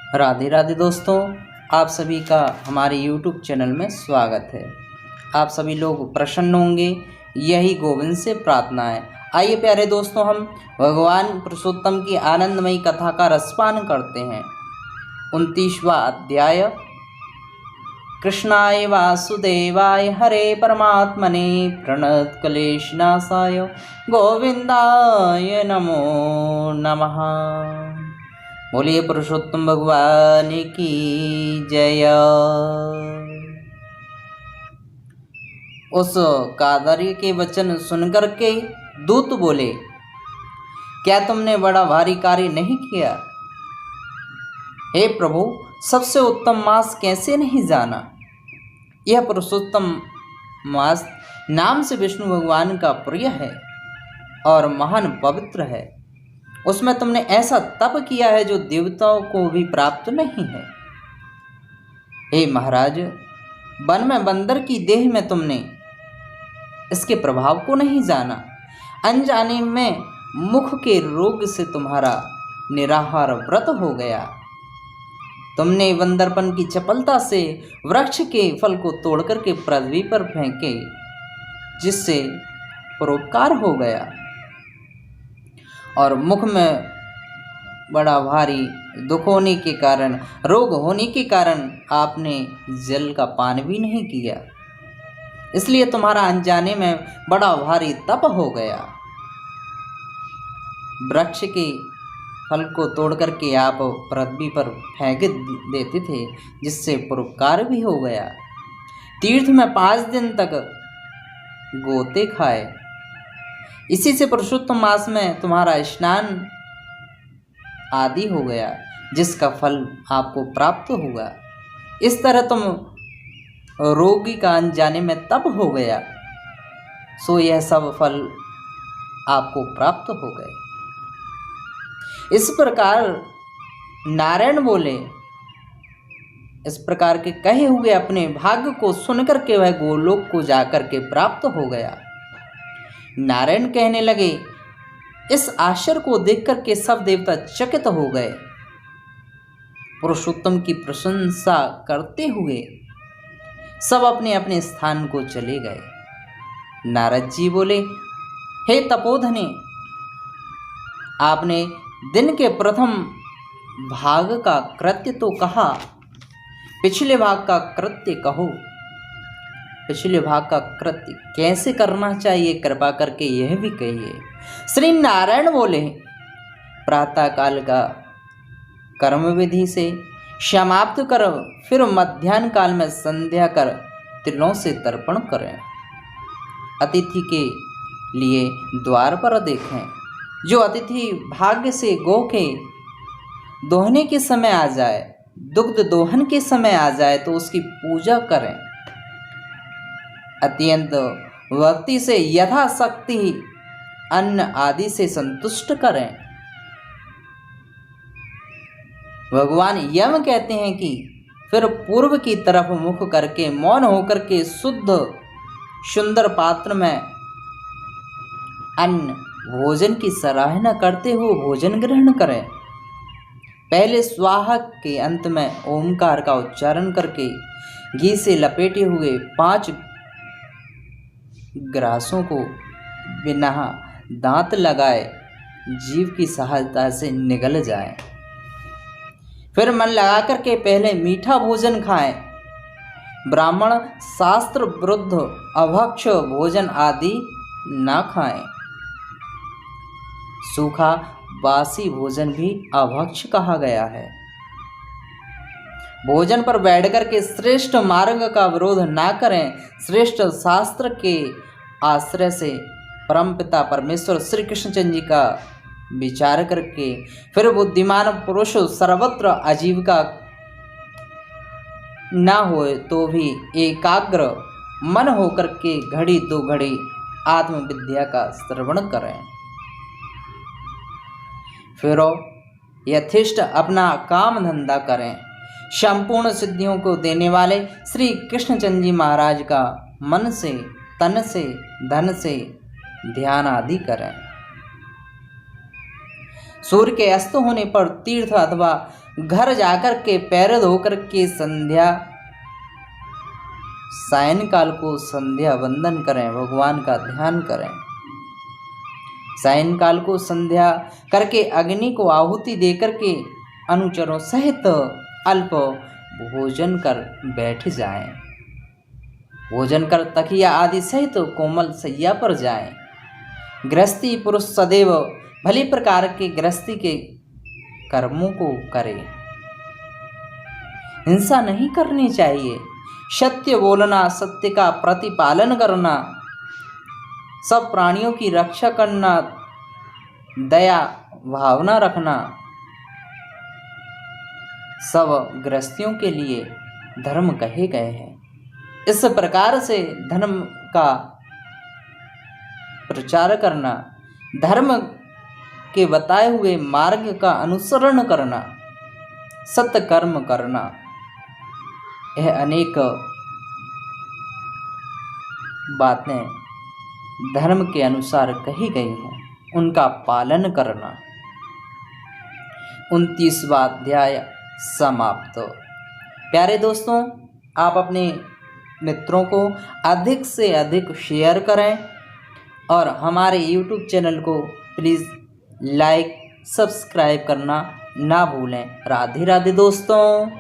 राधे राधे दोस्तों, आप सभी का हमारे YouTube चैनल में स्वागत है। आप सभी लोग प्रसन्न होंगे, यही गोविंद से प्रार्थना है। आइए प्यारे दोस्तों, हम भगवान पुरुषोत्तम की आनंदमयी कथा का रसपान करते हैं। 29वां अध्याय। कृष्णाय वासुदेवाय हरे परमात्मने प्रणत क्लेशनाशाय गोविंदाय नमो नमः। बोलिए पुरुषोत्तम भगवान की जय। उस कादरी के वचन सुनकर के दूत बोले, क्या तुमने बड़ा भारी कार्य नहीं किया? हे प्रभु, सबसे उत्तम मास कैसे नहीं जाना? यह पुरुषोत्तम मास नाम से विष्णु भगवान का प्रिय है और महान पवित्र है। उसमें तुमने ऐसा तप किया है जो देवताओं को भी प्राप्त नहीं है। हे महाराज, वन में बंदर की देह में तुमने इसके प्रभाव को नहीं जाना। अनजाने में मुख के रोग से तुम्हारा निराहार व्रत हो गया। तुमने बंदरपन की चपलता से वृक्ष के फल को तोड़कर के पृथ्वी पर फेंके, जिससे परोपकार हो गया। और मुख में बड़ा भारी दुख होने के कारण, रोग होने के कारण आपने जल का पान भी नहीं किया, इसलिए तुम्हारा अनजाने में बड़ा भारी तप हो गया। वृक्ष के फल को तोड़ करके आप पृथ्वी पर फेंक देते थे, जिससे परोपकार भी हो गया। तीर्थ में 5 दिन तक गोते खाए, इसी से पुरुषोत्तम मास में तुम्हारा स्नान आदि हो गया, जिसका फल आपको प्राप्त हुआ। इस तरह तुम रोगी का अनजाने में तप हो गया, सो यह सब फल आपको प्राप्त हो गए। इस प्रकार नारायण बोले, इस प्रकार के कहे हुए अपने भाग्य को सुनकर के वह गोलोक को जाकर के प्राप्त हो गया। नारायण कहने लगे, इस आश्चर्य को देखकर के सब देवता चकित हो गए। पुरुषोत्तम की प्रशंसा करते हुए सब अपने अपने स्थान को चले गए। नारद जी बोले, हे तपोधने, आपने दिन के प्रथम भाग का कृत्य तो कहा, पिछले भाग का कृत्य कहो। पिछले भाग का कृत्य कैसे करना चाहिए, कृपा करके यह भी कहिए। श्री नारायण बोले, प्रातः काल का कर्म विधि से समाप्त कर, फिर मध्याह्न काल में संध्या कर तिलों से तर्पण करें। अतिथि के लिए द्वार पर देखें। जो अतिथि भाग्य से गौ के दोहने के समय आ जाए, दुग्ध दोहन के समय आ जाए, तो उसकी पूजा करें। अत्यंत भक्ति से यथाशक्ति अन्न आदि से संतुष्ट करें। भगवान यम कहते हैं कि फिर पूर्व की तरफ मुख करके मौन होकर के शुद्ध सुंदर पात्र में अन्न भोजन की सराहना करते हुए भोजन ग्रहण करें। पहले स्वाहा के अंत में ओमकार का उच्चारण करके घी से लपेटे हुए 5 ग्रासों को बिना दांत लगाए जीव की सहायता से निगल जाए। फिर मन लगा करके पहले मीठा भोजन खाएं। ब्राह्मण शास्त्र विरुद्ध अभक्ष भोजन आदि ना खाएं। सूखा बासी भोजन भी अभक्ष कहा गया है। भोजन पर बैठकर के श्रेष्ठ मार्ग का विरोध ना करें। श्रेष्ठ शास्त्र के आश्रय से परमपिता परमेश्वर श्री कृष्णचंद्र जी का विचार करके फिर बुद्धिमान पुरुष सर्वत्र आजीविका ना होए तो भी एकाग्र मन होकर के घड़ी 2 घड़ी आत्मविद्या का श्रवण करें। फिर यथेष्ट अपना काम धंधा करें। संपूर्ण सिद्धियों को देने वाले श्री कृष्णचंद्र जी महाराज का मन से, तन से, धन से ध्यान आदि करें। सूर्य के अस्त होने पर तीर्थ अथवा घर जाकर के पैर धोकर के सायंकाल को संध्या वंदन करें, भगवान का ध्यान करें। सायंकाल को संध्या करके अग्नि को आहुति देकर के अनुचरों सहित अल्प भोजन कर बैठ जाएं। भोजन कर तकिया आदि सहित कोमल सैया पर जाएं। गृहस्थी पुरुष सदैव भली प्रकार के गृहस्थी के कर्मों को करे। हिंसा नहीं करनी चाहिए। सत्य बोलना, सत्य का प्रतिपालन करना, सब प्राणियों की रक्षा करना, दया भावना रखना, सब गृहस्थियों के लिए धर्म कहे गए हैं। इस प्रकार से धर्म का प्रचार करना, धर्म के बताए हुए मार्ग का अनुसरण करना, सत्कर्म करना, यह अनेक बातें धर्म के अनुसार कही गई हैं, उनका पालन करना। 29वां अध्याय समाप्त। प्यारे दोस्तों, आप अपने मित्रों को अधिक से अधिक शेयर करें और हमारे YouTube चैनल को प्लीज़ लाइक सब्सक्राइब करना ना भूलें। राधे राधे दोस्तों।